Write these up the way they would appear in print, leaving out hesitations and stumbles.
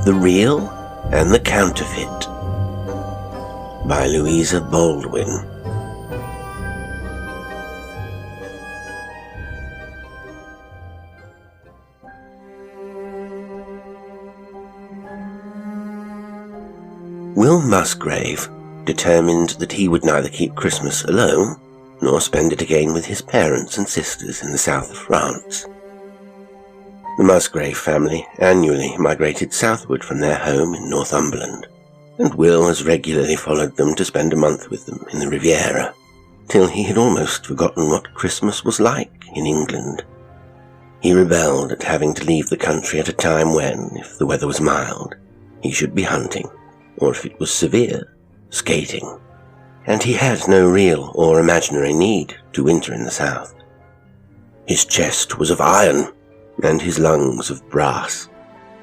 The Real and the Counterfeit by Louisa Baldwin. Will Musgrave determined that he would neither keep Christmas alone, nor spend it again with his parents and sisters in the south of France. The Musgrave family annually migrated southward from their home in Northumberland, and Will has regularly followed them to spend a month with them in the Riviera, till he had almost forgotten what Christmas was like in England. He rebelled at having to leave the country at a time when, if the weather was mild, he should be hunting, or if it was severe, skating, and he had no real or imaginary need to winter in the south. His chest was of iron, and his lungs of brass,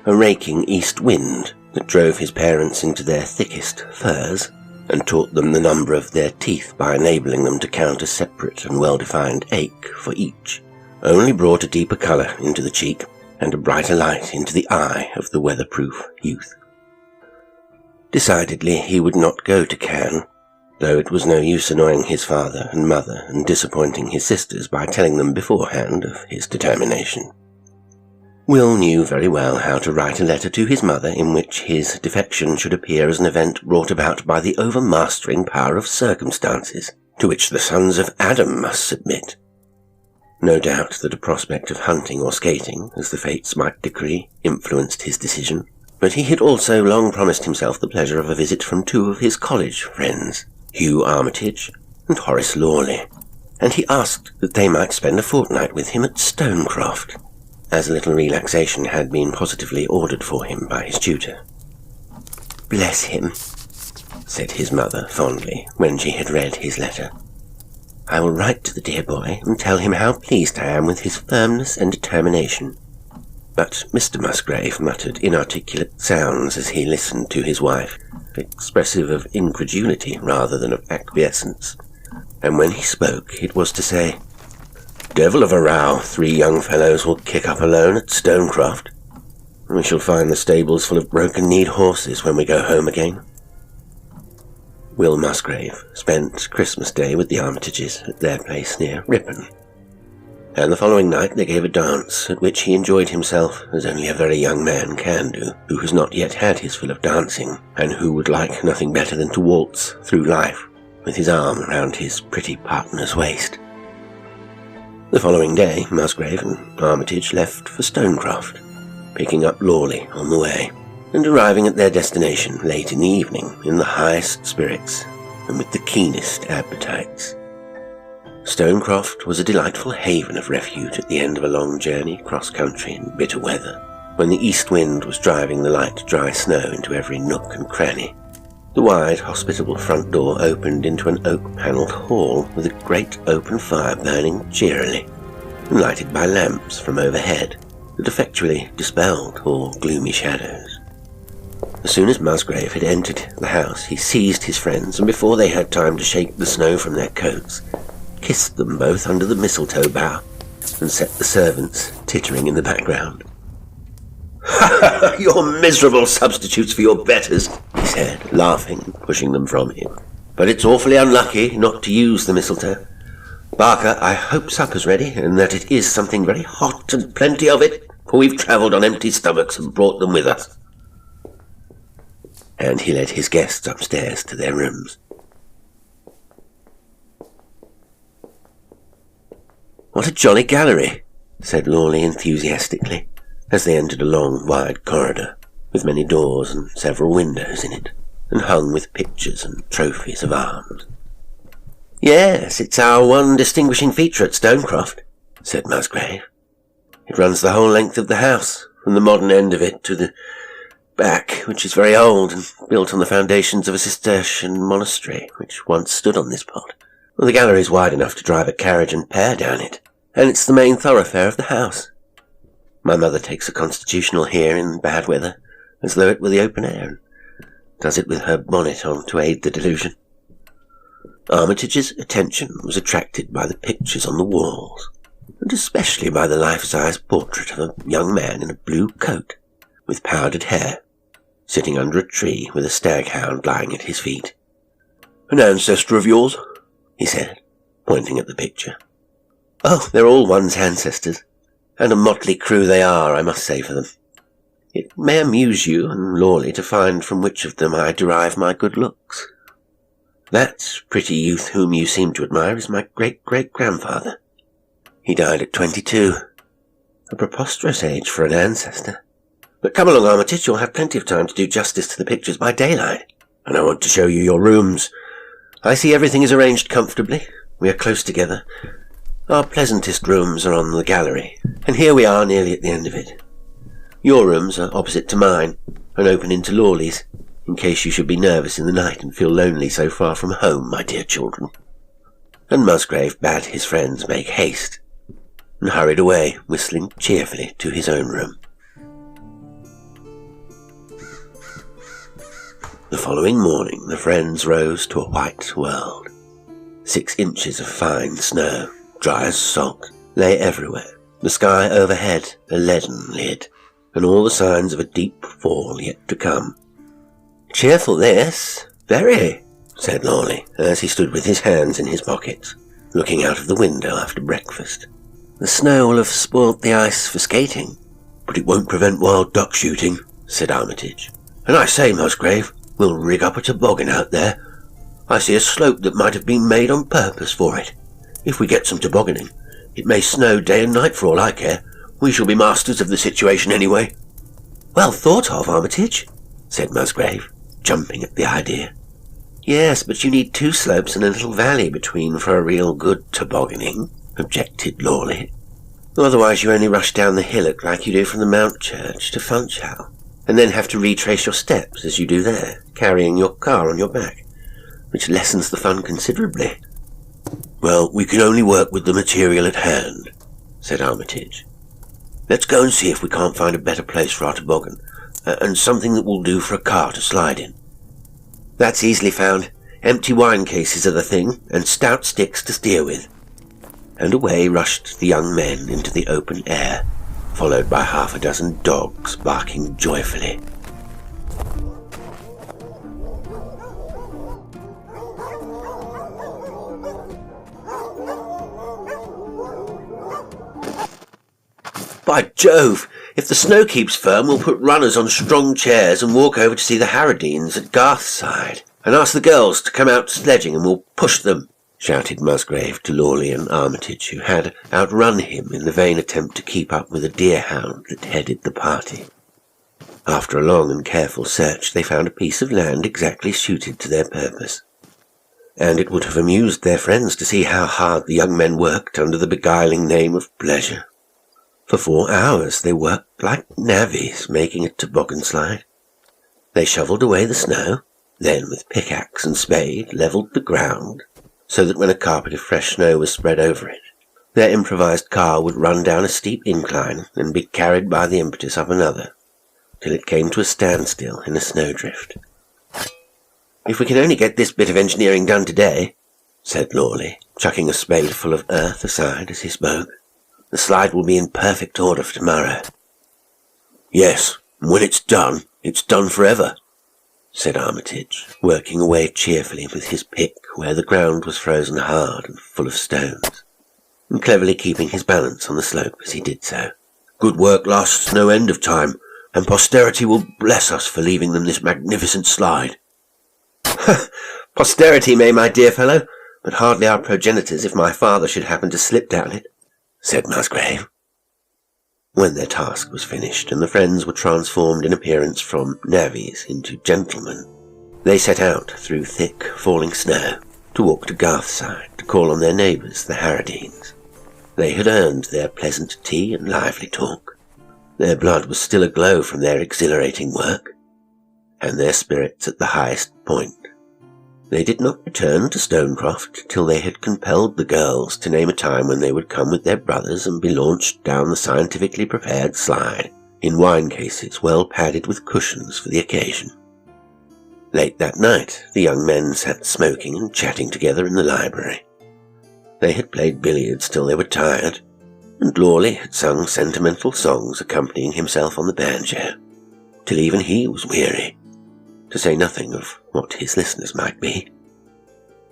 a raking east wind that drove his parents into their thickest furs, and taught them the number of their teeth by enabling them to count a separate and well-defined ache for each, only brought a deeper colour into the cheek and a brighter light into the eye of the weatherproof youth. Decidedly he would not go to Cannes, though it was no use annoying his father and mother and disappointing his sisters by telling them beforehand of his determination. Will knew very well how to write a letter to his mother in which his defection should appear as an event brought about by the overmastering power of circumstances, to which the sons of Adam must submit. No doubt that a prospect of hunting or skating, as the fates might decree, influenced his decision, but he had also long promised himself the pleasure of a visit from two of his college friends, Hugh Armitage and Horace Lawley, and he asked that they might spend a fortnight with him at Stonecroft, as a little relaxation had been positively ordered for him by his tutor. "Bless him," said his mother fondly when she had read his letter. "I will write to the dear boy and tell him how pleased I am with his firmness and determination." But Mr. Musgrave muttered inarticulate sounds as he listened to his wife, expressive of incredulity rather than of acquiescence, and when he spoke it was to say, "Devil of a row 3 young fellows will kick up alone at Stonecroft. We shall find the stables full of broken-kneed horses when we go home again." Will Musgrave spent Christmas Day with the Armitages at their place near Ripon, and the following night they gave a dance at which he enjoyed himself as only a very young man can do, who has not yet had his fill of dancing, and who would like nothing better than to waltz through life with his arm around his pretty partner's waist. The following day, Musgrave and Armitage left for Stonecroft, picking up Lawley on the way, and arriving at their destination late in the evening in the highest spirits and with the keenest appetites. Stonecroft was a delightful haven of refuge at the end of a long journey cross-country in bitter weather, when the east wind was driving the light dry snow into every nook and cranny. The wide, hospitable front door opened into an oak-panelled hall with a great open fire burning cheerily, and lighted by lamps from overhead that effectually dispelled all gloomy shadows. As soon as Musgrave had entered the house, he seized his friends, and before they had time to shake the snow from their coats, kissed them both under the mistletoe bough, and set the servants tittering in the background. "Ha! You're miserable substitutes for your betters," he said, laughing, pushing them from him. "But it's awfully unlucky not to use the mistletoe. Barker, I hope supper's ready, and that it is something very hot and plenty of it, for we've travelled on empty stomachs and brought them with us." And he led his guests upstairs to their rooms. "What a jolly gallery," said Lawley enthusiastically, as they entered a long, wide corridor, with many doors and several windows in it, and hung with pictures and trophies of arms. "Yes, it's our one distinguishing feature at Stonecroft," said Musgrave. "It runs the whole length of the house, from the modern end of it to the back, which is very old and built on the foundations of a Cistercian monastery, which once stood on this spot. Well, the gallery is wide enough to drive a carriage and pair down it, and it's the main thoroughfare of the house. My mother takes a constitutional here in bad weather, as though it were the open air, and does it with her bonnet on to aid the delusion." Armitage's attention was attracted by the pictures on the walls, and especially by the life-size portrait of a young man in a blue coat, with powdered hair, sitting under a tree with a staghound lying at his feet. "An ancestor of yours?" he said, pointing at the picture. "Oh, they're all one's ancestors, and a motley crew they are, I must say for them. It may amuse you and Lawley to find from which of them I derive my good looks. That pretty youth whom you seem to admire is my great-great-grandfather. He died at 22. A preposterous age for an ancestor. But come along, Armitage, you'll have plenty of time to do justice to the pictures by daylight. And I want to show you your rooms. I see everything is arranged comfortably. We are close together. Our pleasantest rooms are on the gallery, and here we are nearly at the end of it. Your rooms are opposite to mine, and open into Lawley's, in case you should be nervous in the night and feel lonely so far from home, my dear children." And Musgrave bade his friends make haste, and hurried away, whistling cheerfully, to his own room. The following morning the friends rose to a white world. 6 inches of fine snow, dry as salt, lay everywhere, the sky overhead a leaden lid, and all the signs of a deep fall yet to come. "Cheerful this, very," said Lawley, as he stood with his hands in his pockets, looking out of the window after breakfast. "The snow will have spoilt the ice for skating." "But it won't prevent wild duck shooting," said Armitage. "And I say, Musgrave, we'll rig up a toboggan out there. I see a slope that might have been made on purpose for it. If we get some tobogganing, it may snow day and night for all I care. We shall be masters of the situation anyway." "Well thought of, Armitage," said Musgrave, jumping at the idea. "Yes, but you need 2 slopes and a little valley between for a real good tobogganing," objected Lawley. "Otherwise you only rush down the hillock like you do from the Mount Church to Funchal, and then have to retrace your steps as you do there, carrying your car on your back, which lessens the fun considerably." "Well, we can only work with the material at hand," said Armitage. "Let's go and see if we can't find a better place for our toboggan, and something that will do for a car to slide in." "That's easily found. Empty wine cases are the thing, and stout sticks to steer with." And away rushed the young men into the open air, followed by 6 dogs barking joyfully. "By Jove! If the snow keeps firm, we'll put runners on strong chairs and walk over to see the Harradines at Garthside, and ask the girls to come out sledging, and we'll push them," shouted Musgrave to Lawley and Armitage, who had outrun him in the vain attempt to keep up with a deerhound that headed the party. After a long and careful search, they found a piece of land exactly suited to their purpose, and it would have amused their friends to see how hard the young men worked under the beguiling name of pleasure. For 4 hours they worked like navvies, making a toboggan slide. They shovelled away the snow, then with pickaxe and spade levelled the ground, so that when a carpet of fresh snow was spread over it, their improvised car would run down a steep incline and be carried by the impetus of another, till it came to a standstill in a snowdrift. "If we can only get this bit of engineering done today," said Lawley, chucking a spadeful of earth aside as he spoke, "the slide will be in perfect order for tomorrow." "Yes, and when it's done forever," said Armitage, working away cheerfully with his pick where the ground was frozen hard and full of stones, and cleverly keeping his balance on the slope as he did so. "Good work lasts no end of time, and posterity will bless us for leaving them this magnificent slide." "Posterity may, my dear fellow, but hardly our progenitors if my father should happen to slip down it," said Musgrave. When their task was finished, and the friends were transformed in appearance from navvies into gentlemen, they set out through thick, falling snow to walk to Garthside to call on their neighbours, the Harradines. They had earned their pleasant tea and lively talk. Their blood was still aglow from their exhilarating work, and their spirits at the highest point. They did not return to Stonecroft till they had compelled the girls to name a time when they would come with their brothers and be launched down the scientifically prepared slide, in wine cases well padded with cushions for the occasion. Late that night, the young men sat smoking and chatting together in the library. They had played billiards till they were tired, and Lawley had sung sentimental songs accompanying himself on the banjo. till even he was weary, to say nothing of what his listeners might be.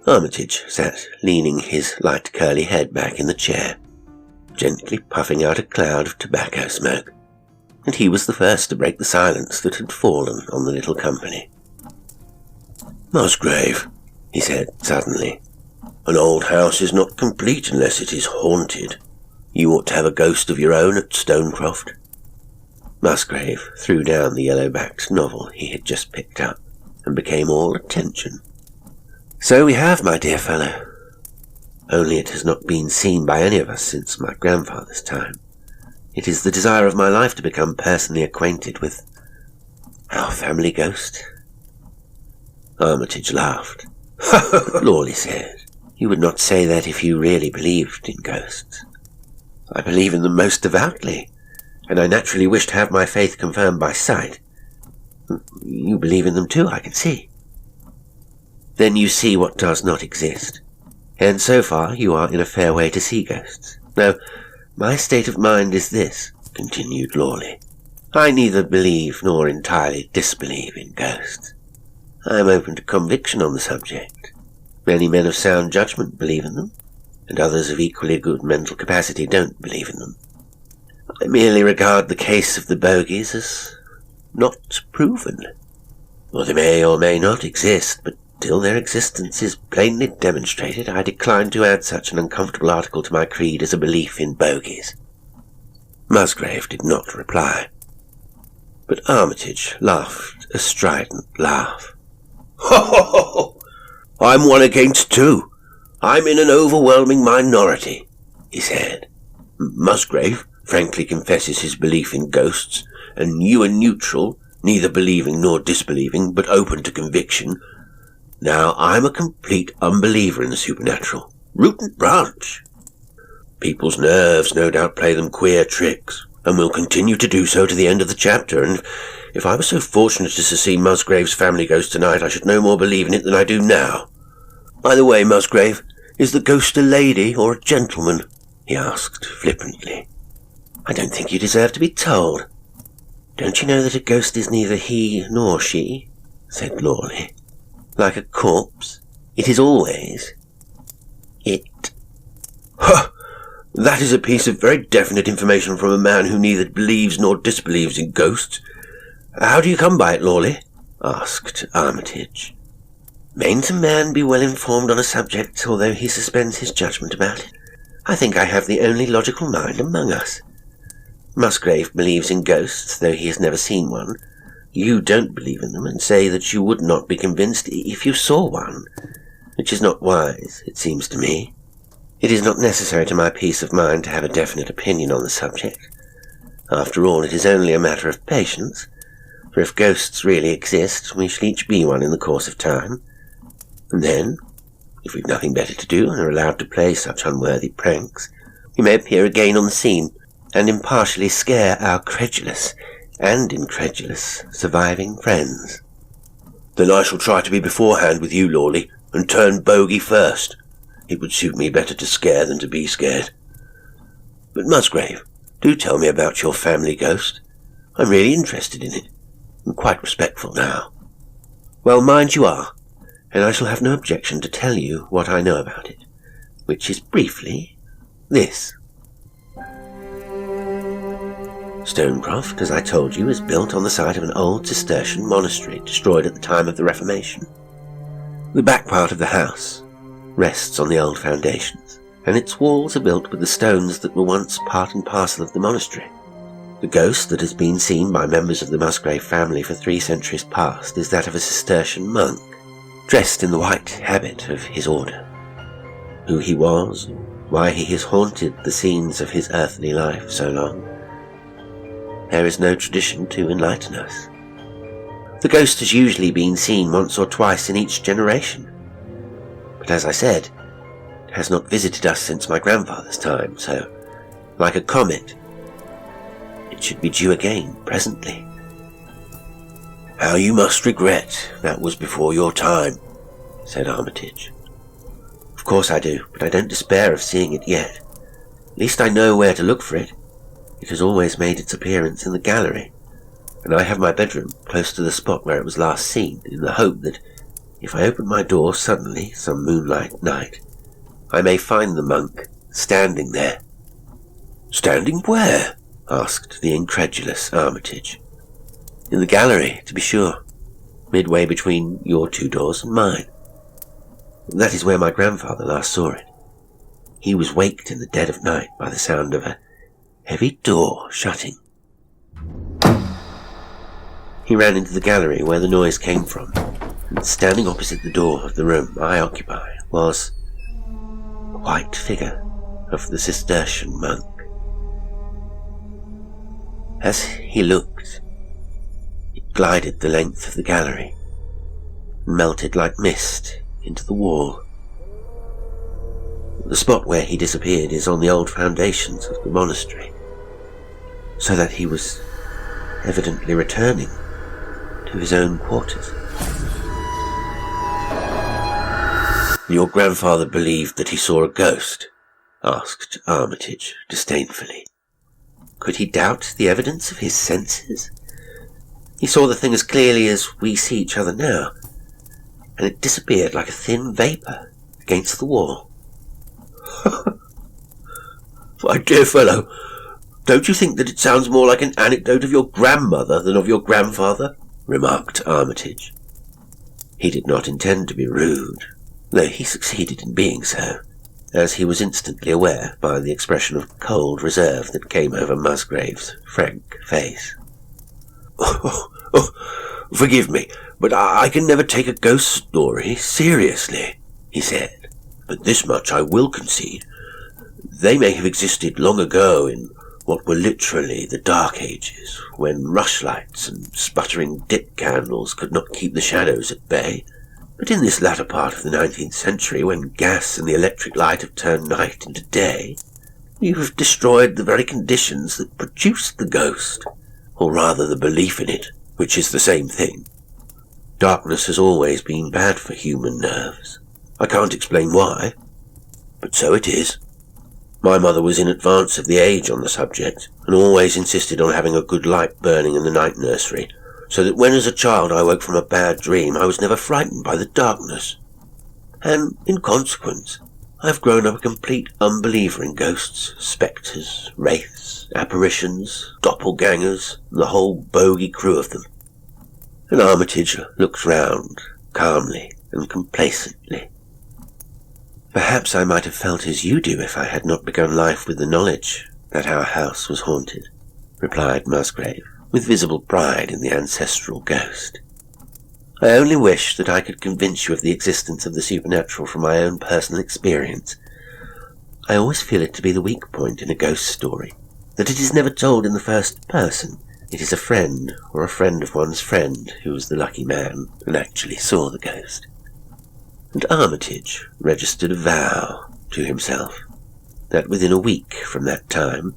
Armitage sat leaning his light curly head back in the chair, gently puffing out a cloud of tobacco smoke, and he was the first to break the silence that had fallen on the little company. "Musgrave," he said suddenly, "an old house is not complete unless it is haunted. You ought to have a ghost of your own at Stonecroft." Musgrave threw down the yellow-backed novel he had just picked up, and became all attention. "So we have, my dear fellow. Only it has not been seen by any of us since my grandfather's time. It is the desire of my life to become personally acquainted with our family ghost." Armitage laughed. Lawley said, "You would not say that if you really believed in ghosts." "I believe in them most devoutly, and I naturally wish to have my faith confirmed by sight." "You believe in them too, I can see." "Then you see what does not exist, and so far you are in a fair way to see ghosts. Now, my state of mind is this," continued Lawley. "I neither believe nor entirely disbelieve in ghosts. I am open to conviction on the subject. Many men of sound judgment believe in them, and others of equally good mental capacity don't believe in them. I merely regard the case of the bogies as not proven. Or they may or may not exist, but till their existence is plainly demonstrated, I decline to add such an uncomfortable article to my creed as a belief in bogies." Musgrave did not reply, but Armitage laughed a strident laugh. "Ho, ho, ho, ho! I'm one against two. I'm in an overwhelming minority," he said. "Musgrave frankly confesses his belief in ghosts, and you are neutral, neither believing nor disbelieving, but open to conviction. Now, I'm a complete unbeliever in the supernatural, root and branch. People's nerves no doubt play them queer tricks, and will continue to do so to the end of the chapter, and if I was so fortunate as to see Musgrave's family ghost tonight, I should no more believe in it than I do now. By the way, Musgrave, is the ghost a lady or a gentleman?" he asked flippantly. "I don't think you deserve to be told." "Don't you know that a ghost is neither he nor she?" said Lawley. "Like a corpse, it is always it." "Ha! That is a piece of very definite information from a man who neither believes nor disbelieves in ghosts. How do you come by it, Lawley?" asked Armitage. "Mayn't a man be well informed on a subject, although he suspends his judgment about it? I think I have the only logical mind among us. Musgrave believes in ghosts, though he has never seen one. You don't believe in them, and say that you would not be convinced if you saw one, which is not wise, it seems to me. It is not necessary to my peace of mind to have a definite opinion on the subject. After all, it is only a matter of patience, for if ghosts really exist, we shall each be one in the course of time. And then, if we've nothing better to do and are allowed to play such unworthy pranks, we may appear again on the scene, and impartially scare our credulous and incredulous surviving friends." "Then I shall try to be beforehand with you, Lawley, and turn bogey first. It would suit me better to scare than to be scared. But Musgrave, do tell me about your family ghost. I'm really interested in it. I'm quite respectful now." "Well, mind you are, and I shall have no objection to tell you what I know about it, which is briefly this. Stonecroft, as I told you, is built on the site of an old Cistercian monastery destroyed at the time of the Reformation. The back part of the house rests on the old foundations, and its walls are built with the stones that were once part and parcel of the monastery. The ghost that has been seen by members of the Musgrave family for 3 centuries past is that of a Cistercian monk, dressed in the white habit of his order. Who he was, why he has haunted the scenes of his earthly life so long, there is no tradition to enlighten us. The ghost has usually been seen once or twice in each generation, but as I said, it has not visited us since my grandfather's time, so, like a comet, it should be due again presently." "How you must regret that was before your time," said Armitage. "Of course I do, but I don't despair of seeing it yet. At least I know where to look for it. It has always made its appearance in the gallery. and I have my bedroom close to the spot where it was last seen, in the hope that if I open my door suddenly some moonlight night, I may find the monk standing there." "Standing where?" asked the incredulous Armitage. "In the gallery, to be sure, midway between your 2 doors and mine. That is where my grandfather last saw it. He was waked in the dead of night by the sound of a heavy door shutting. He ran into the gallery where the noise came from, and standing opposite the door of the room I occupy was a white figure of the Cistercian monk. As he looked, it glided the length of the gallery and melted like mist into the wall. The spot where he disappeared is on the old foundations of the monastery, so that he was evidently returning to his own quarters." "Your grandfather believed that he saw a ghost?" asked Armitage disdainfully. Could he doubt the evidence of his senses? He saw the thing as clearly as we see each other now, and it disappeared like a thin vapour against the wall. "My dear fellow, don't you think that it sounds more like an anecdote of your grandmother than of your grandfather?" remarked Armitage. He did not intend to be rude, though he succeeded in being so, as he was instantly aware by the expression of cold reserve that came over Musgrave's frank face. Forgive me, but I can never take a ghost story seriously," he said. "But this much I will concede. They may have existed long ago in what were literally the Dark Ages, when rushlights and sputtering dip candles could not keep the shadows at bay. But in this latter part of the 19th century, when gas and the electric light have turned night into day, you have destroyed the very conditions that produced the ghost, or rather the belief in it, which is the same thing. Darkness has always been bad for human nerves. I can't explain why, but so it is. My mother was in advance of the age on the subject, and always insisted on having a good light burning in the night nursery, so that when as a child I woke from a bad dream, I was never frightened by the darkness. And, in consequence, I have grown up a complete unbeliever in ghosts, spectres, wraiths, apparitions, doppelgangers, and the whole bogey crew of them." And Armitage looked round, calmly and complacently. "Perhaps I might have felt as you do if I had not begun life with the knowledge that our house was haunted," replied Musgrave, with visible pride in the ancestral ghost. "I only wish that I could convince you of the existence of the supernatural from my own personal experience. I always feel it to be the weak point in a ghost story, that it is never told in the first person. It is a friend, or a friend of one's friend, who was the lucky man and actually saw the ghost." And Armitage registered a vow to himself that within a week from that time,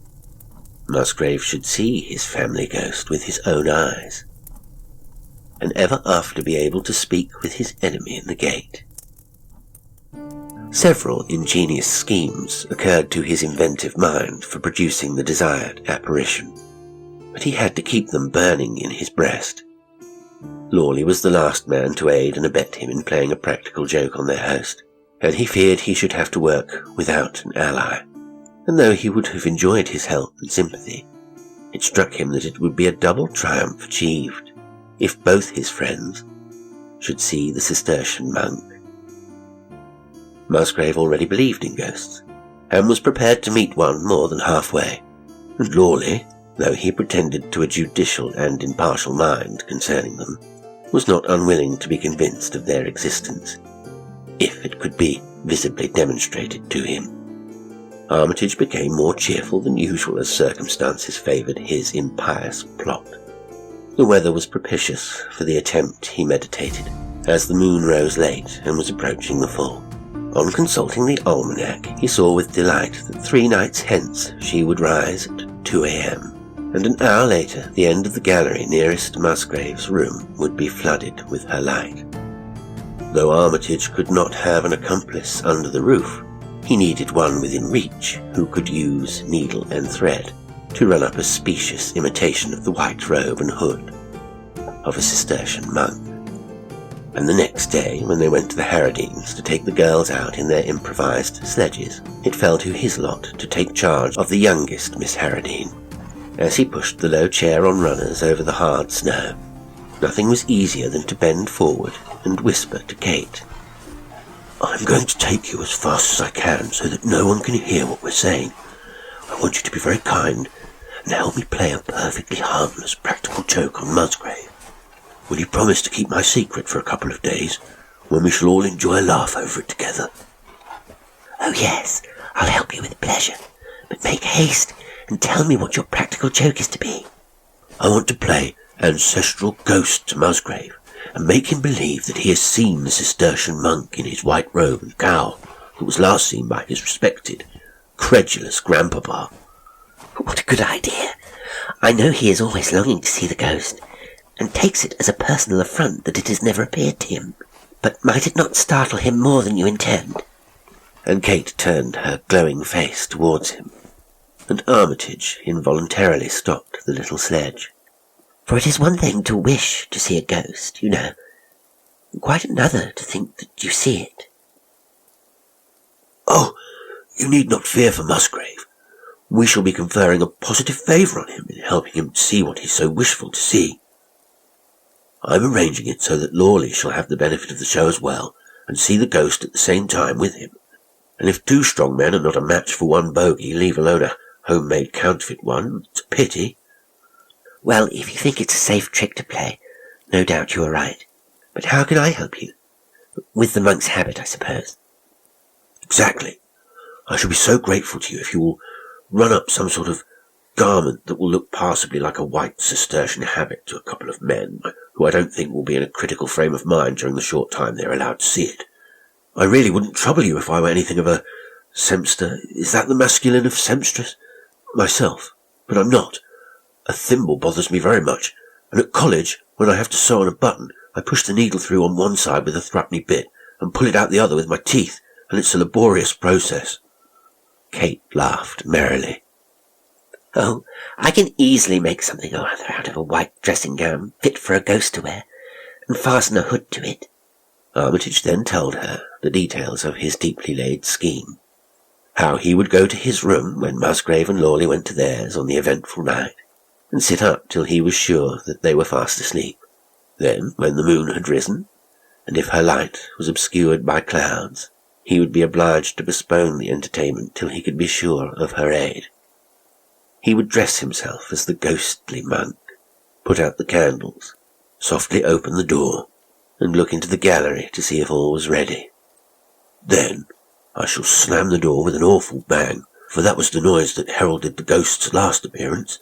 Musgrave should see his family ghost with his own eyes, and ever after be able to speak with his enemy in the gate. Several ingenious schemes occurred to his inventive mind for producing the desired apparition, but he had to keep them burning in his breast. Lawley was the last man to aid and abet him in playing a practical joke on their host, and he feared he should have to work without an ally. And though he would have enjoyed his help and sympathy, it struck him that it would be a double triumph achieved if both his friends should see the Cistercian monk. Musgrave already believed in ghosts, and was prepared to meet one more than halfway, and Lawley, though he pretended to a judicial and impartial mind concerning them, was not unwilling to be convinced of their existence, if it could be visibly demonstrated to him. Armitage became more cheerful than usual as circumstances favoured his impious plot. The weather was propitious for the attempt he meditated, as the moon rose late and was approaching the full. On consulting the almanac, he saw with delight that 3 nights hence she would rise at 2 a.m., and an hour later the end of the gallery nearest Musgrave's room would be flooded with her light. Though Armitage could not have an accomplice under the roof, he needed one within reach who could use needle and thread to run up a specious imitation of the white robe and hood of a Cistercian monk. And the next day, when they went to the Harradines to take the girls out in their improvised sledges, it fell to his lot to take charge of the youngest Miss Harradine. As he pushed the low chair on runners over the hard snow, nothing was easier than to bend forward and whisper to Kate, "I'm going to take you as fast as I can so that no one can hear what we're saying. I want you to be very kind and help me play a perfectly harmless practical joke on Musgrave. Will you promise to keep my secret for a couple of days, when we shall all enjoy a laugh over it together?" "Oh yes, I'll help you with pleasure, but make haste and tell me what your practical joke is to be." "I want to play ancestral ghost to Musgrave, and make him believe that he has seen the Cistercian monk in his white robe and cowl, that was last seen by his respected, credulous grandpapa." "What a good idea! I know he is always longing to see the ghost, and takes it as a personal affront that it has never appeared to him. But might it not startle him more than you intend?" And Kate turned her glowing face towards him, and Armitage involuntarily stopped the little sledge. "For it is one thing to wish to see a ghost, you know, and quite another to think that you see it." "Oh, you need not fear for Musgrave. We shall be conferring a positive favour on him in helping him see what he's so wishful to see. I'm arranging it so that Lawley shall have the benefit of the show as well, and see the ghost at the same time with him. And if two strong men are not a match for one bogey, leave alone a homemade counterfeit one, it's a pity." "Well, if you think it's a safe trick to play, no doubt you are right. But how can I help you? With the monk's habit, I suppose." "Exactly. I shall be so grateful to you if you will run up some sort of garment that will look passably like a white Cistercian habit to a couple of men, who I don't think will be in a critical frame of mind during the short time they are allowed to see it. I really wouldn't trouble you if I were anything of a sempster. Is that the masculine of sempstress? Myself. But I'm not. A thimble bothers me very much, and at college, when I have to sew on a button, I push the needle through on one side with a threepenny bit, and pull it out the other with my teeth, and it's a laborious process." Kate laughed merrily. "Oh, I can easily make something or other out of a white dressing gown fit for a ghost to wear, and fasten a hood to it." Armitage then told her the details of his deeply laid scheme. How he would go to his room when Musgrave and Lawley went to theirs on the eventful night, and sit up till he was sure that they were fast asleep. Then, when the moon had risen, and if her light was obscured by clouds, he would be obliged to postpone the entertainment till he could be sure of her aid. He would dress himself as the ghostly monk, put out the candles, softly open the door, and look into the gallery to see if all was ready. Then I shall slam the door with an awful bang, for that was the noise that heralded the ghost's last appearance,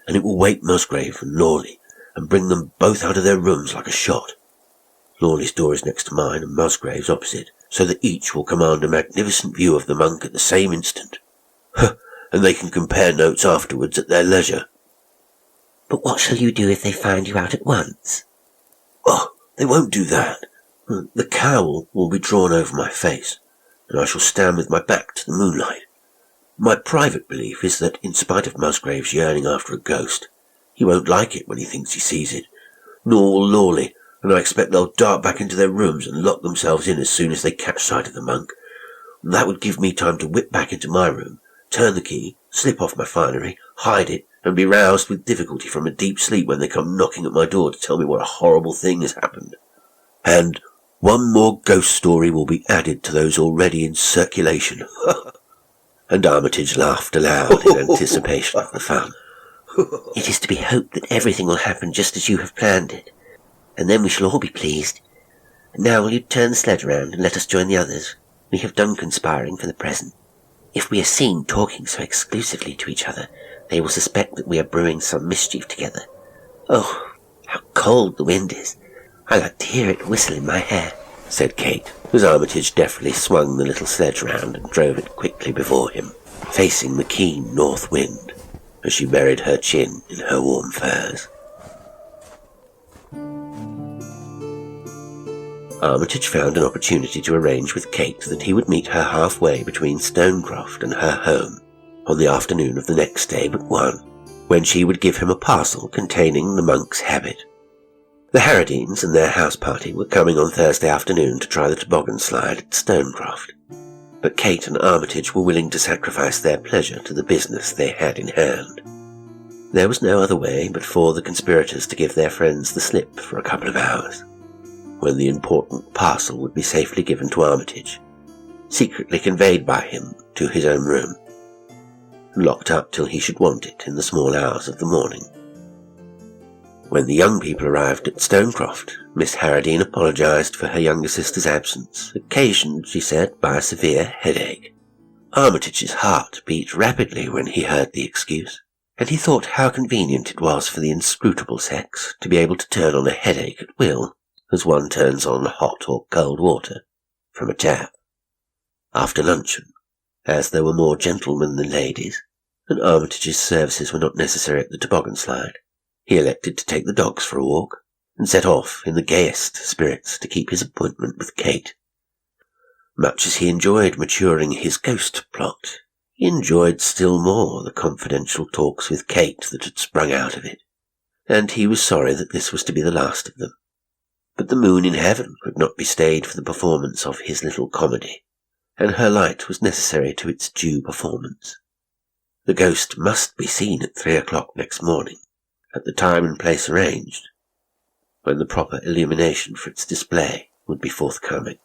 and it will wake Musgrave and Lawley, and bring them both out of their rooms like a shot. Lawley's door is next to mine, and Musgrave's opposite, so that each will command a magnificent view of the monk at the same instant. And they can compare notes afterwards at their leisure." "But what shall you do if they find you out at once?" "Oh, they won't do that. The cowl will be drawn over my face, and I shall stand with my back to the moonlight. My private belief is that, in spite of Musgrave's yearning after a ghost, he won't like it when he thinks he sees it, nor will Lawley, and I expect they'll dart back into their rooms and lock themselves in as soon as they catch sight of the monk. That would give me time to whip back into my room, turn the key, slip off my finery, hide it, and be roused with difficulty from a deep sleep when they come knocking at my door to tell me what a horrible thing has happened. And one more ghost story will be added to those already in circulation." And Armitage laughed aloud in anticipation of the fun. "It is to be hoped that everything will happen just as you have planned it, and then we shall all be pleased. And now will you turn the sledge round and let us join the others? We have done conspiring for the present. If we are seen talking so exclusively to each other, they will suspect that we are brewing some mischief together. Oh, how cold the wind is! I like to hear it whistle in my hair," said Kate, as Armitage deftly swung the little sledge round and drove it quickly before him, facing the keen north wind, as she buried her chin in her warm furs. Armitage found an opportunity to arrange with Kate that he would meet her halfway between Stonecroft and her home on the afternoon of the next day but one, when she would give him a parcel containing the monk's habit. The Harradines and their house party were coming on Thursday afternoon to try the toboggan slide at Stonecroft, but Kate and Armitage were willing to sacrifice their pleasure to the business they had in hand. There was no other way but for the conspirators to give their friends the slip for a couple of hours, when the important parcel would be safely given to Armitage, secretly conveyed by him to his own room, locked up till he should want it in the small hours of the morning. When the young people arrived at Stonecroft, Miss Harradine apologised for her younger sister's absence, occasioned, she said, by a severe headache. Armitage's heart beat rapidly when he heard the excuse, and he thought how convenient it was for the inscrutable sex to be able to turn on a headache at will, as one turns on hot or cold water from a tap. After luncheon, as there were more gentlemen than ladies, and Armitage's services were not necessary at the toboggan slide, he elected to take the dogs for a walk, and set off in the gayest spirits to keep his appointment with Kate. Much as he enjoyed maturing his ghost plot, he enjoyed still more the confidential talks with Kate that had sprung out of it, and he was sorry that this was to be the last of them. But the moon in heaven could not be stayed for the performance of his little comedy, and her light was necessary to its due performance. The ghost must be seen at 3 o'clock next morning, at the time and place arranged, when the proper illumination for its display would be forthcoming.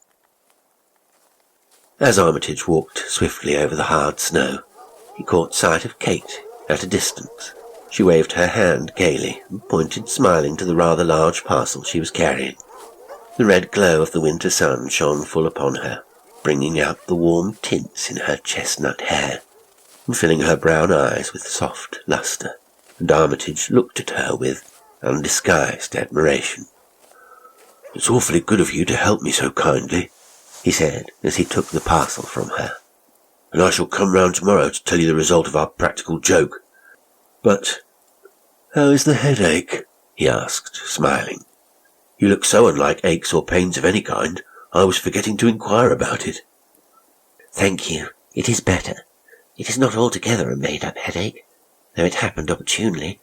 As Armitage walked swiftly over the hard snow, he caught sight of Kate at a distance. She waved her hand gaily and pointed smiling to the rather large parcel she was carrying. The red glow of the winter sun shone full upon her, bringing out the warm tints in her chestnut hair, and filling her brown eyes with soft lustre, and Armitage looked at her with undisguised admiration. "It's awfully good of you to help me so kindly," he said as he took the parcel from her, "and I shall come round tomorrow to tell you the result of our practical joke. But how is the headache?" he asked, smiling. "You look so unlike aches or pains of any kind, I was forgetting to inquire about it." "Thank you. It is better. It is not altogether a made-up headache, though it happened opportunely.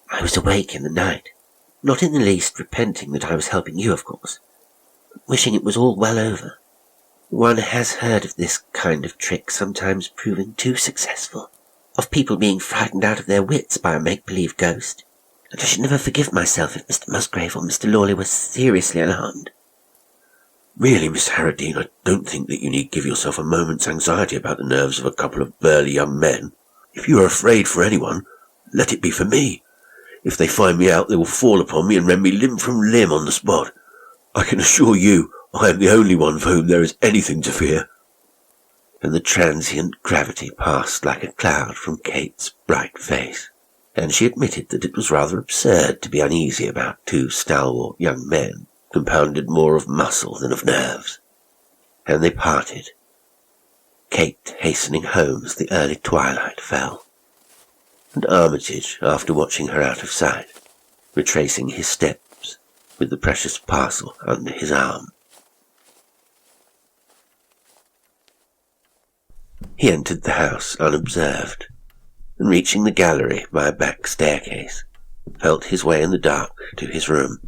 I was awake in the night, not in the least repenting that I was helping you, of course, but wishing it was all well over. One has heard of this kind of trick sometimes proving too successful, of people being frightened out of their wits by a make-believe ghost, and I should never forgive myself if Mr. Musgrave or Mr. Lawley were seriously alarmed." "Really, Miss Harradine, I don't think that you need give yourself a moment's anxiety about the nerves of a couple of burly young men. If you are afraid for anyone, let it be for me. If they find me out, they will fall upon me and rend me limb from limb on the spot. I can assure you I am the only one for whom there is anything to fear." And the transient gravity passed like a cloud from Kate's bright face, and she admitted that it was rather absurd to be uneasy about two stalwart young men, compounded more of muscle than of nerves. And they parted, Kate hastening home as the early twilight fell, and Armitage, after watching her out of sight, retracing his steps with the precious parcel under his arm. He entered the house unobserved, and reaching the gallery by a back staircase, felt his way in the dark to his room.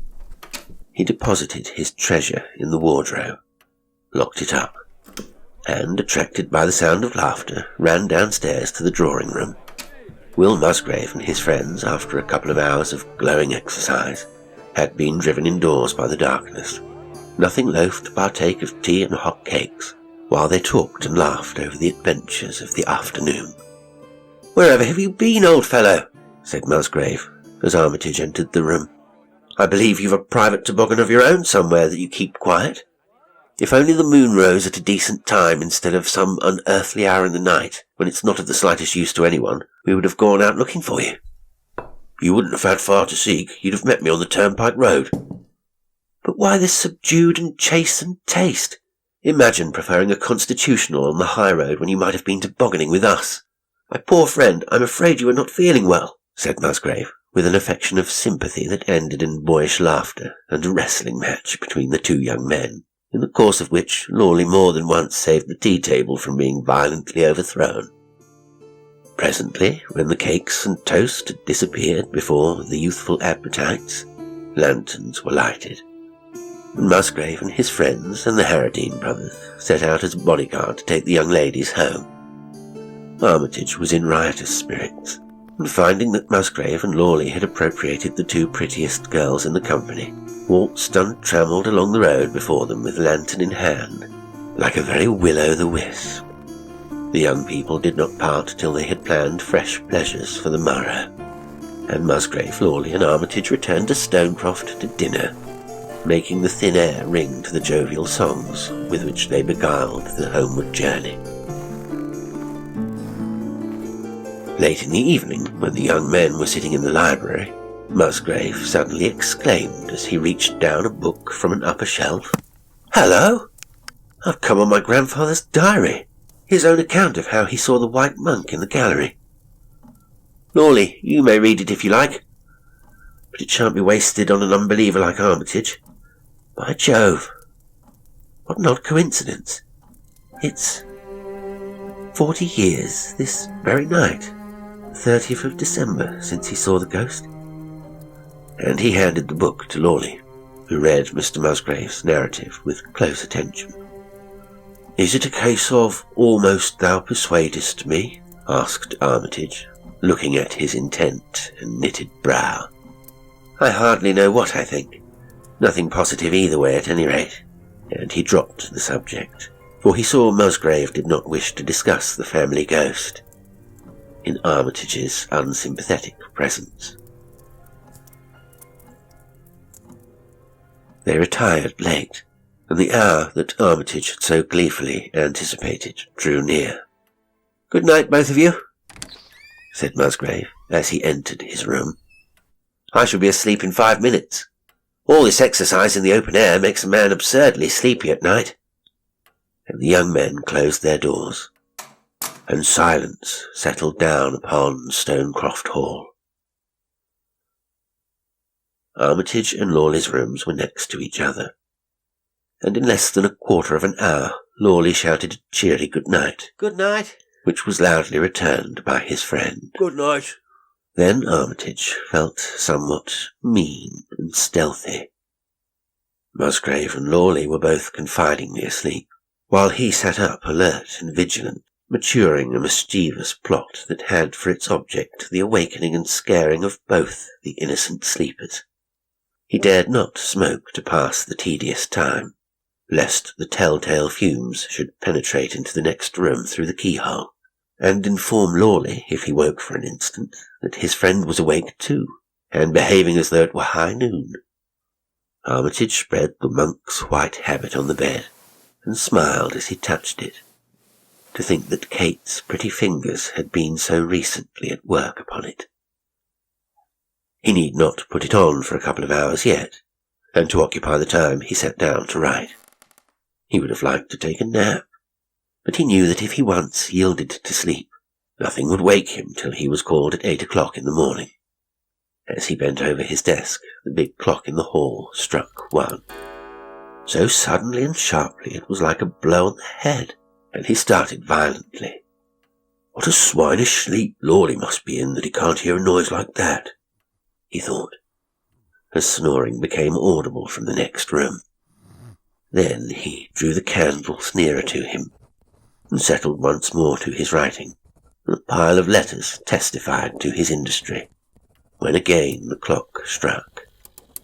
He deposited his treasure in the wardrobe, locked it up, and, attracted by the sound of laughter, ran downstairs to the drawing-room. Will Musgrave and his friends, after a couple of hours of glowing exercise, had been driven indoors by the darkness, nothing loath to partake of tea and hot cakes, while they talked and laughed over the adventures of the afternoon. "Wherever have you been, old fellow?" said Musgrave, as Armitage entered the room. "I believe you've a private toboggan of your own somewhere that you keep quiet. If only the moon rose at a decent time instead of some unearthly hour in the night, when it's not of the slightest use to anyone, we would have gone out looking for you." "You wouldn't have had far to seek. You'd have met me on the turnpike road." "But why this subdued and chastened taste? Imagine preferring a constitutional on the high road when you might have been tobogganing with us." "My poor friend, I'm afraid you are not feeling well," said Musgrave, with an affection of sympathy that ended in boyish laughter and a wrestling match between the two young men, in the course of which Lawley more than once saved the tea-table from being violently overthrown. Presently, when the cakes and toast had disappeared before the youthful appetites, Lanterns were lighted, and Musgrave and his friends and the Harradine brothers set out as a bodyguard to take the young ladies home. Armitage was in riotous spirits, and finding that Musgrave and Lawley had appropriated the two prettiest girls in the company, waltzed untrammelled along the road before them with lantern in hand, like a very will-o'-the-wisp. The young people did not part till they had planned fresh pleasures for the morrow, and Musgrave, Lawley and Armitage returned to Stonecroft to dinner, making the thin air ring to the jovial songs with which they beguiled the homeward journey. Late in the evening, when the young men were sitting in the library, Musgrave suddenly exclaimed as he reached down a book from an upper shelf, "Hello! I've come on my grandfather's diary, his own account of how he saw the white monk in the gallery. Lawley, you may read it if you like, but it shan't be wasted on an unbeliever like Armitage. By Jove, what an odd coincidence. It's 40 years this very night, 30th of December, since he saw the ghost." And he handed the book to Lawley, who read Mr. Musgrave's narrative with close attention. "Is it a case of almost thou persuadest me?" asked Armitage, looking at his intent and knitted brow. "I hardly know what I think. Nothing positive either way at any rate." And he dropped the subject, for he saw Musgrave did not wish to discuss the family ghost in Armitage's unsympathetic presence. They retired late, and the hour that Armitage had so gleefully anticipated drew near. "Good night, both of you," said Musgrave as he entered his room. "I shall be asleep in 5 minutes. All this exercise in the open air makes a man absurdly sleepy at night." And the young men closed their doors, and silence settled down upon Stonecroft Hall. Armitage and Lawley's rooms were next to each other, and in less than a quarter of an hour Lawley shouted a cheery good night. "Good night," which was loudly returned by his friend. "Good night." Then Armitage felt somewhat mean and stealthy. Musgrave and Lawley were both confidingly asleep, while he sat up alert and vigilant, maturing a mischievous plot that had for its object the awakening and scaring of both the innocent sleepers. He dared not smoke to pass the tedious time, lest the telltale fumes should penetrate into the next room through the keyhole, and inform Lawley, if he woke for an instant, that his friend was awake too, and behaving as though it were high noon. Armitage spread the monk's white habit on the bed, and smiled as he touched it, to think that Kate's pretty fingers had been so recently at work upon it. He need not put it on for a couple of hours yet, and to occupy the time he sat down to write. He would have liked to take a nap, but he knew that if he once yielded to sleep, nothing would wake him till he was called at 8 o'clock in the morning. As he bent over his desk, the big clock in the hall struck 1. So suddenly and sharply it was like a blow on the head, and he started violently. "What a swinish sleep Lawley must be in that he can't hear a noise like that," he thought, as snoring became audible from the next room. Then he drew the candles nearer to him, and settled once more to his writing. A pile of letters testified to his industry, when again the clock struck.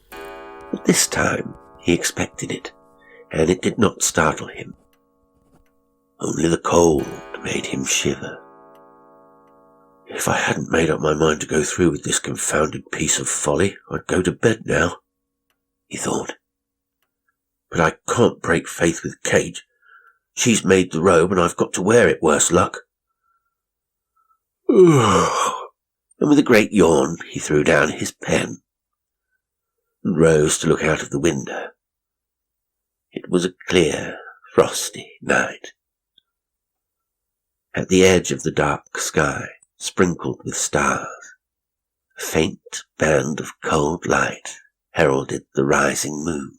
But this time he expected it, and it did not startle him. Only the cold made him shiver. "If I hadn't made up my mind to go through with this confounded piece of folly, I'd go to bed now," he thought. "But I can't break faith with Kate. She's made the robe, and I've got to wear it, worse luck." And with a great yawn he threw down his pen, and rose to look out of the window. It was a clear, frosty night. At the edge of the dark sky, sprinkled with stars, a faint band of cold light heralded the rising moon.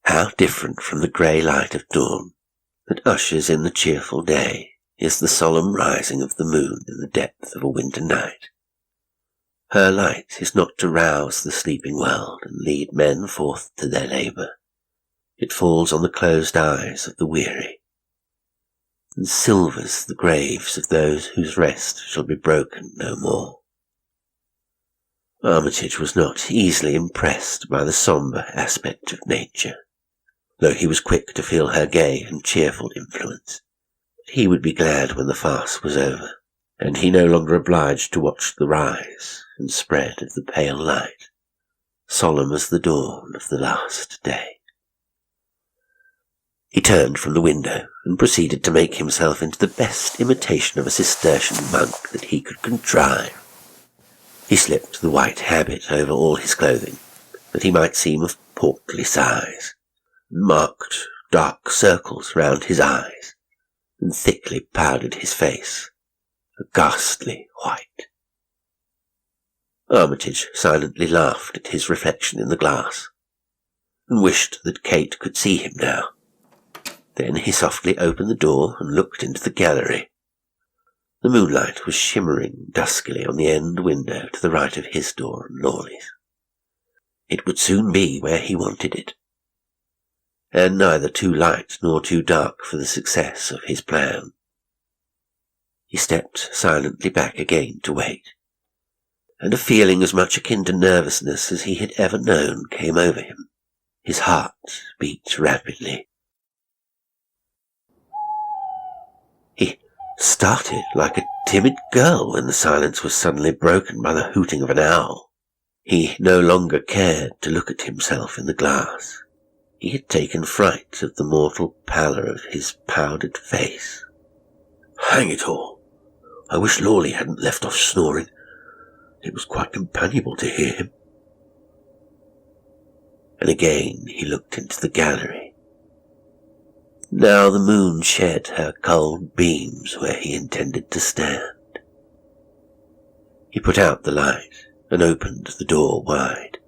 How different from the grey light of dawn that ushers in the cheerful day is the solemn rising of the moon in the depth of a winter night. Her light is not to rouse the sleeping world and lead men forth to their labour. It falls on the closed eyes of the weary, and silvers the graves of those whose rest shall be broken no more. Armitage was not easily impressed by the sombre aspect of nature, though he was quick to feel her gay and cheerful influence. He would be glad when the farce was over, and he no longer obliged to watch the rise and spread of the pale light, solemn as the dawn of the last day. He turned from the window and proceeded to make himself into the best imitation of a Cistercian monk that he could contrive. He slipped the white habit over all his clothing, that he might seem of portly size, and marked dark circles round his eyes, and thickly powdered his face, a ghastly white. Armitage silently laughed at his reflection in the glass, and wished that Kate could see him now. Then he softly opened the door and looked into the gallery. The moonlight was shimmering duskily on the end window to the right of his door and Lawley's. It would soon be where he wanted it, and neither too light nor too dark for the success of his plan. He stepped silently back again to wait, and a feeling as much akin to nervousness as he had ever known came over him. His heart beat rapidly. He started like a timid girl when the silence was suddenly broken by the hooting of an owl. He no longer cared to look at himself in the glass. He had taken fright of the mortal pallor of his powdered face. Hang it all! I wish Lawley hadn't left off snoring. It was quite companionable to hear him. And again he looked into the gallery. Now the moon shed her cold beams where he intended to stand. He put out the light and opened the door wide.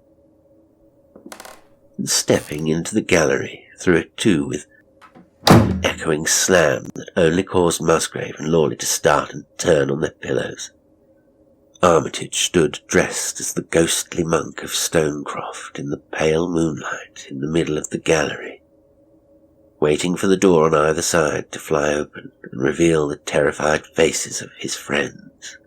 And stepping into the gallery, through it too with an echoing slam that only caused Musgrave and Lawley to start and turn on their pillows. Armitage stood dressed as the ghostly monk of Stonecroft in the pale moonlight in the middle of the gallery, waiting for the door on either side to fly open and reveal the terrified faces of his friends.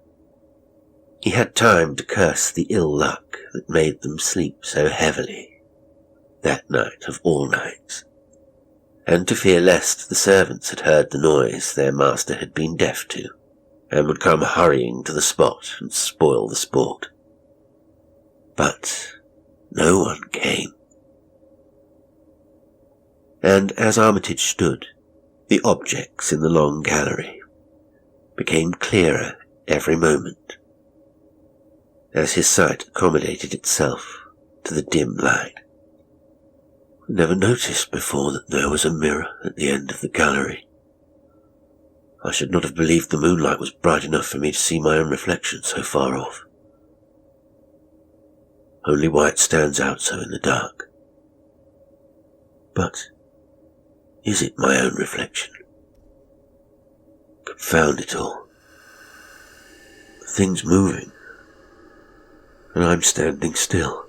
He had time to curse the ill luck that made them sleep so heavily, that night of all nights, and to fear lest the servants had heard the noise their master had been deaf to, and would come hurrying to the spot and spoil the sport. But no one came. And as Armitage stood, the objects in the long gallery became clearer every moment, as his sight accommodated itself to the dim light. I never noticed before that there was a mirror at the end of the gallery. I should not have believed the moonlight was bright enough for me to see my own reflection so far off. Only white stands out so in the dark. But is it my own reflection? Confound it all. The thing's moving, and I'm standing still.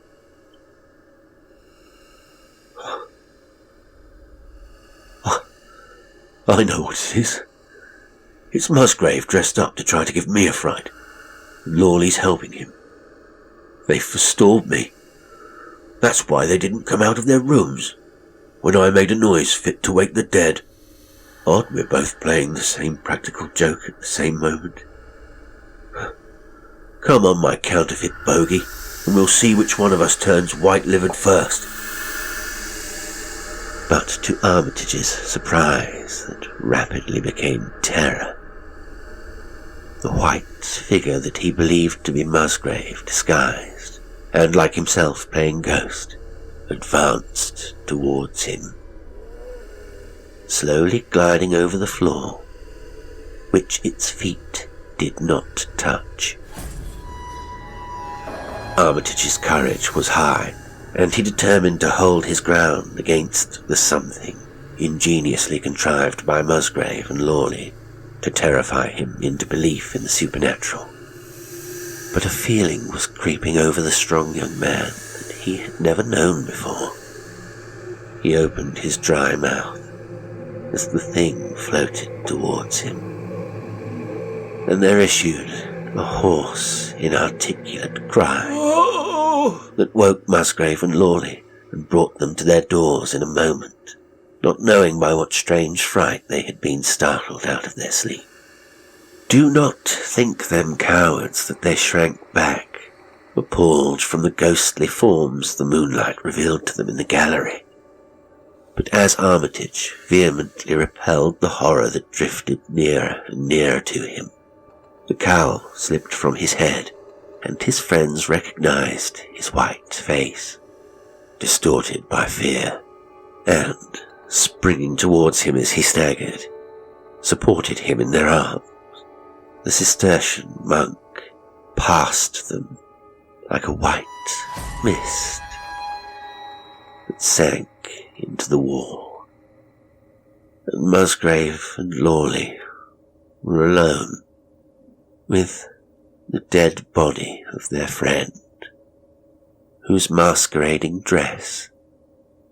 I know what it is. It's Musgrave dressed up to try to give me a fright, and Lawley's helping him. They've forestalled me. That's why they didn't come out of their rooms when I made a noise fit to wake the dead. Odd we're both playing the same practical joke at the same moment. Come on, my counterfeit bogey, and we'll see which one of us turns white-livered first. But to Armitage's surprise, that rapidly became terror, the white figure that he believed to be Musgrave disguised, and like himself playing ghost, advanced towards him, slowly gliding over the floor, which its feet did not touch. Armitage's courage was high, and he determined to hold his ground against the something ingeniously contrived by Musgrave and Lawley to terrify him into belief in the supernatural. but a feeling was creeping over the strong young man that he had never known before. He opened his dry mouth as the thing floated towards him, and there issued a hoarse, inarticulate cry that woke Musgrave and Lawley and brought them to their doors in a moment, not knowing by what strange fright they had been startled out of their sleep. Do not think them cowards that they shrank back, appalled from the ghostly forms the moonlight revealed to them in the gallery. But as Armitage vehemently repelled the horror that drifted nearer and nearer to him, the cowl slipped from his head, and his friends recognized his white face, distorted by fear, and, springing towards him as he staggered, supported him in their arms. The Cistercian monk passed them like a white mist that sank into the wall, and Musgrave and Lawley were alone with the dead body of their friend, whose masquerading dress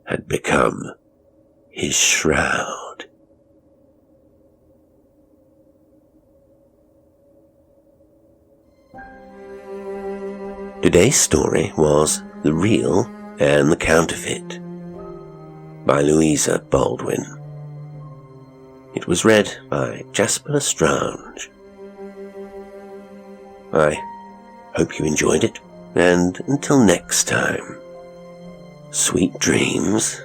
had become his shroud. Today's story was The Real and the Counterfeit by Louisa Baldwin. It was read by Jasper L'Estrange. I hope you enjoyed it, and until next time, sweet dreams.